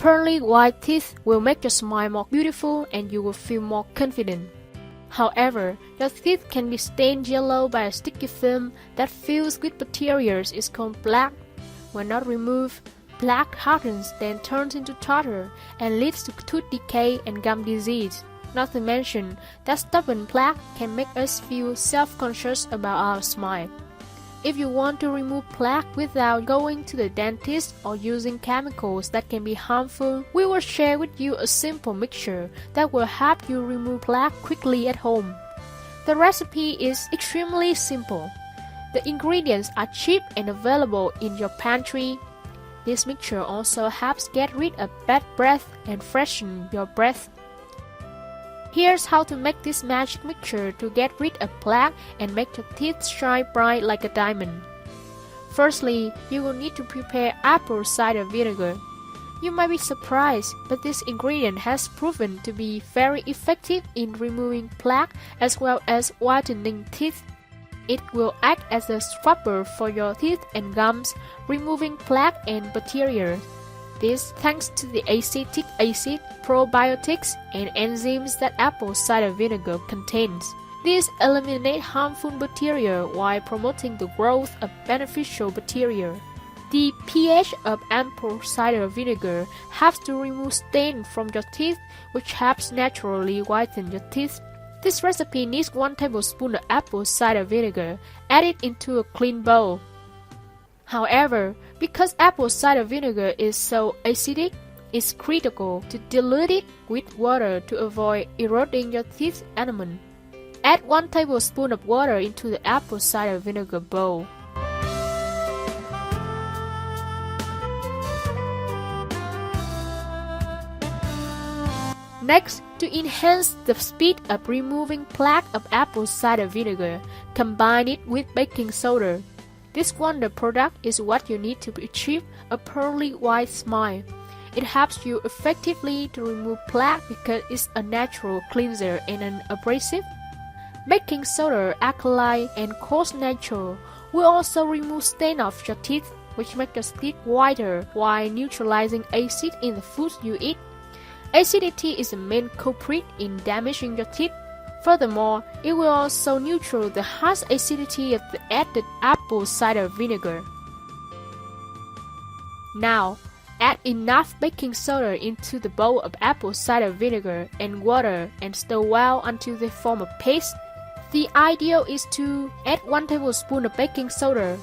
Pearly white teeth will make your smile more beautiful and you will feel more confident. However, your teeth can be stained yellow by a sticky film that fills with bacteria is called plaque. When not removed, plaque hardens, then turns into tartar and leads to tooth decay and gum disease. Not to mention that stubborn plaque can make us feel self-conscious about our smile. If you want to remove plaque without going to the dentist or using chemicals that can be harmful, we will share with you a simple mixture that will help you remove plaque quickly at home. The recipe is extremely simple. The ingredients are cheap and available in your pantry. This mixture also helps get rid of bad breath and freshen your breath. Here's how to make this magic mixture to get rid of plaque and make your teeth shine bright like a diamond. Firstly, you will need to prepare apple cider vinegar. You might be surprised, but this ingredient has proven to be very effective in removing plaque as well as whitening teeth. It will act as a scrubber for your teeth and gums, removing plaque and bacteria. This thanks to the acetic acid, probiotics, and enzymes that apple cider vinegar contains. These eliminate harmful bacteria while promoting the growth of beneficial bacteria. The pH of apple cider vinegar helps to remove stain from your teeth, which helps naturally whiten your teeth. This recipe needs 1 tablespoon of apple cider vinegar. Add it into a clean bowl. However, because apple cider vinegar is so acidic, it's critical to dilute it with water to avoid eroding your teeth enamel. Add 1 tablespoon of water into the apple cider vinegar bowl. Next, to enhance the speed of removing plaque of apple cider vinegar, combine it with baking soda. This wonder product is what you need to achieve a pearly white smile. It helps you effectively to remove plaque because it's a natural cleanser and an abrasive. Baking soda, alkali, and coarse nature will also remove stain off your teeth, which make your teeth whiter while neutralizing acid in the foods you eat. Acidity is the main culprit in damaging your teeth. Furthermore, it will also neutralize the harsh acidity of the added apple cider vinegar. Now, add enough baking soda into the bowl of apple cider vinegar and water and stir well until they form a paste. The ideal is to add 1 tablespoon of baking soda.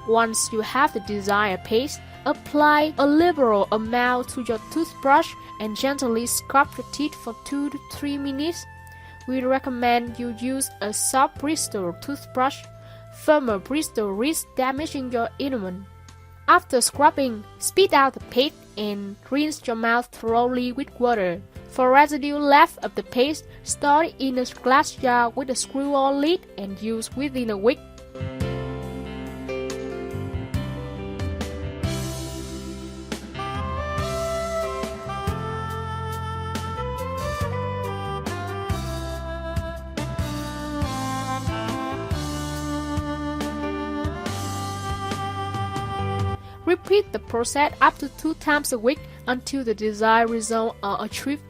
Once you have the desired paste, apply a liberal amount to your toothbrush and gently scrub your teeth for 2 to 3 minutes. We recommend you use a soft bristle toothbrush. Firmer bristle risks damaging your enamel. After scrubbing, spit out the paste and rinse your mouth thoroughly with water. For residue left of the paste, store it in a glass jar with a screw-on lid and use within a week. Repeat the process up to 2 times a week until the desired results are achieved.